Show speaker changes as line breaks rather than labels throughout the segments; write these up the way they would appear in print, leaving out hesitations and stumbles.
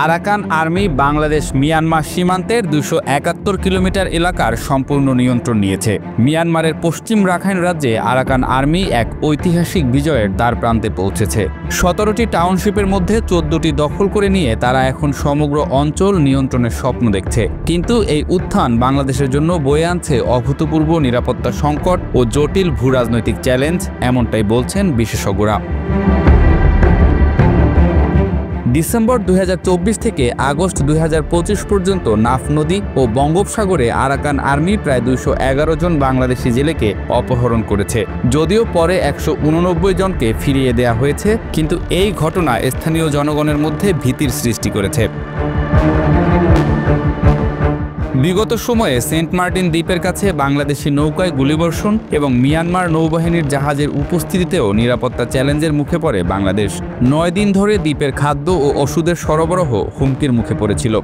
Arakan army Bangladesh Myanmar সীমান্তের ২৭১ kilometre এলাকার সম্পূর্ণ নিয়ন্ত্রণ নিয়েছে। মিয়ানমারের পশ্চিম রাখাইন রাজ্যে আরাকান আর্মি এক ঐতিহাসিক বিজয়ের দ্বারপ্রান্তে পৌঁছেছে। ১৭টি টাউনশিপের মধ্যে ১৪টি দখল করে নিয়ে তারা এখন সমগ্র অঞ্চল নিয়ন্ত্রণের স্বপ্ন দেখছে। কিন্তু এই উত্থান বাংলাদেশের জন্য বয়ে আনছে অভূতপূর্ব নিরাপত্তা সংকট ও জটিল ভূরাজনৈতিক চ্যালেঞ্জ, এমনটাই বলছেন বিশেষজ্ঞরা। ডিসেম্বর ২০২৪ থেকে আগস্ট ২০২৫ পর্যন্ত নাফ নদী ও বঙ্গোপসাগরে আরাকান আর্মি প্রায় ২১১ জন বাংলাদেশি জেলেকে অপহরণ করেছে। যদিও পরে ১৮৯ জনকে ফিরিয়ে দেয়া হয়েছে, কিন্তু এই ঘটনা স্থানীয় জনগণের মধ্যে ভীতির সৃষ্টি করেছে। বিগত সময়ে সেন্ট মার্টিন দ্বীপের কাছে বাংলাদেশি নৌকায় গুলিবর্ষণ এবং মিয়ানমার নৌবাহিনীর জাহাজের উপস্থিতিতেও নিরাপত্তা চ্যালেঞ্জের মুখে পড়ে বাংলাদেশ। ৯ দিন ধরে দ্বীপের খাদ্য ও ওষুধের সরবরাহ হুমকির মুখে পড়েছিল।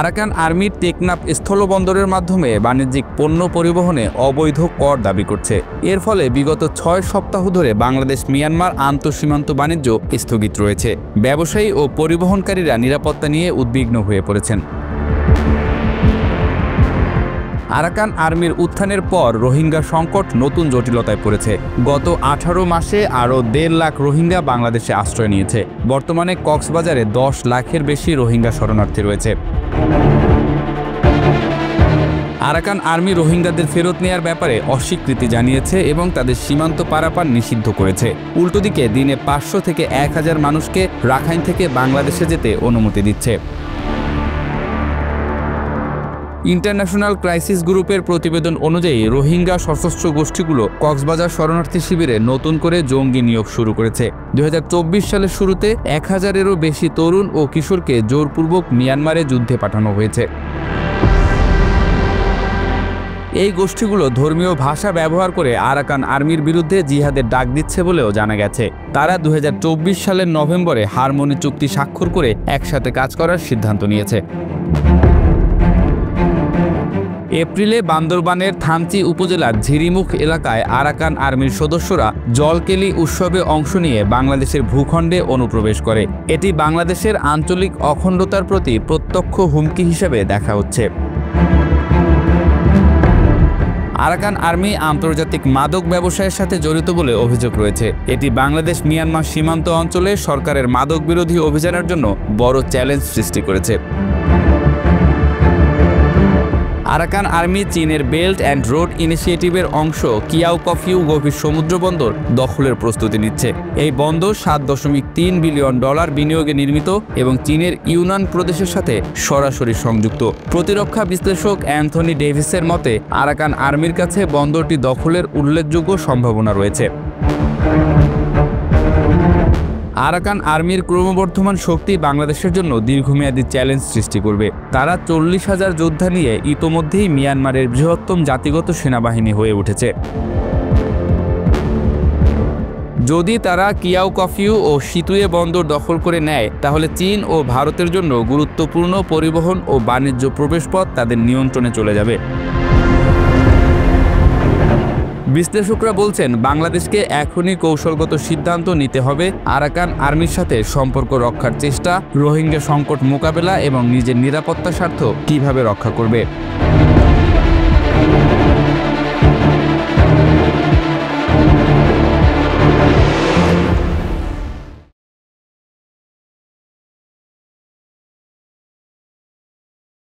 আরাকান আর্মির টেকনাফ স্থলবন্দরের মাধ্যমে বাণিজ্যিক পণ্য পরিবহনে অবৈধ কর দাবি করছে। এর ফলে বিগত ৬ সপ্তাহ ধরে বাংলাদেশ মিয়ানমার আন্তঃসীমান্ত বাণিজ্য স্থগিত রয়েছে। ব্যবসায়ী ও পরিবহনকারীরা নিরাপত্তা নিয়ে উদ্বিগ্ন হয়ে পড়েছেন। আরাকান আর্মির উত্থানের পর রোহিঙ্গা সংকট নতুন জটিলতায় পড়েছে। গত ১৮ মাসে আরও ১.৫ লাখ রোহিঙ্গা বাংলাদেশে আশ্রয় নিয়েছে। বর্তমানে কক্সবাজারে ১০ লাখের বেশি রোহিঙ্গা শরণার্থী রয়েছে। আরাকান আর্মি রোহিঙ্গাদের ফেরত নেয়ার ব্যাপারে অস্বীকৃতি জানিয়েছে এবং তাদের সীমান্ত পারাপার নিষিদ্ধ করেছে। উল্টোদিকে দিনে ৫০০ থেকে ১,০০০ মানুষকে রাখাইন থেকে বাংলাদেশে যেতে অনুমতি দিচ্ছে। ইন্টারন্যাশনাল ক্রাইসিস গ্রুপের প্রতিবেদন অনুযায়ী রোহিঙ্গা সশস্ত্র গোষ্ঠীগুলো কক্সবাজার শরণার্থী শিবিরে নতুন করে জঙ্গি নিয়োগ শুরু করেছে। ২০২৪ সালের শুরুতে ১,০০০-এরও বেশি তরুণ ও কিশোরকে জোরপূর্বক মিয়ানমারে যুদ্ধে পাঠানো হয়েছে। এই গোষ্ঠীগুলো ধর্মীয় ভাষা ব্যবহার করে আরাকান আর্মির বিরুদ্ধে জিহাদের ডাক দিচ্ছে বলেও জানা গেছে। তারা ২০২৪ সালের নভেম্বরে হারমোনি চুক্তি স্বাক্ষর করে একসাথে কাজ করার সিদ্ধান্ত নিয়েছে। এপ্রিলে বান্দরবানের থানচি উপজেলার ঝিরিমুখ এলাকায় আরাকান আর্মির সদস্যরা জলকেলি উৎসবে অংশ নিয়ে বাংলাদেশের ভূখণ্ডে অনুপ্রবেশ করে। এটি বাংলাদেশের আঞ্চলিক অখণ্ডতার প্রতি প্রত্যক্ষ হুমকি হিসেবে দেখা হচ্ছে। আরাকান আর্মি আন্তর্জাতিক মাদক ব্যবসায়ের সাথে জড়িত বলে অভিযোগ রয়েছে। এটি বাংলাদেশ মিয়ানমার সীমান্ত অঞ্চলে সরকারের মাদক বিরোধী অভিযানের জন্য বড় চ্যালেঞ্জ সৃষ্টি করেছে। আরাকান আর্মি চীনের বেল্ট অ্যান্ড রোড ইনিশিয়েটিভের অংশ কিয়াওকফিউ গভীর সমুদ্র বন্দর দখলের প্রস্তুতি নিচ্ছে। এই বন্দর $7.3 বিলিয়ন বিনিয়োগে নির্মিত এবং চীনের ইউনান প্রদেশের সাথে সরাসরি সংযুক্ত। প্রতিরক্ষা বিশ্লেষক অ্যান্থনি ডেভিসের মতে আরাকান আর্মির কাছে বন্দরটি দখলের উল্লেখযোগ্য সম্ভাবনা রয়েছে। আরাকান আর্মির ক্রমবর্ধমান শক্তি বাংলাদেশের জন্য দীর্ঘমেয়াদী চ্যালেঞ্জ সৃষ্টি করবে। তারা ৪০,০০০ যোদ্ধা নিয়ে ইতোমধ্যেই মিয়ানমারের বৃহত্তম জাতিগত সেনাবাহিনী হয়ে উঠেছে। যদি তারা কিয়াওকফিউ ও সিতুয়ে বন্দর দখল করে নেয়, তাহলে চীন ও ভারতের জন্য গুরুত্বপূর্ণ পরিবহন ও বাণিজ্য প্রবেশপথ তাদের নিয়ন্ত্রণে চলে যাবে। বিশ্লেষকরা বলছেন বাংলাদেশকে এখনই কৌশলগত সিদ্ধান্ত নিতে হবে। আরাকান আর্মির সাথে সম্পর্ক রক্ষার চেষ্টা, রোহিঙ্গা সংকট মোকাবেলা এবং নিজের নিরাপত্তা স্বার্থ কিভাবে রক্ষা করবে।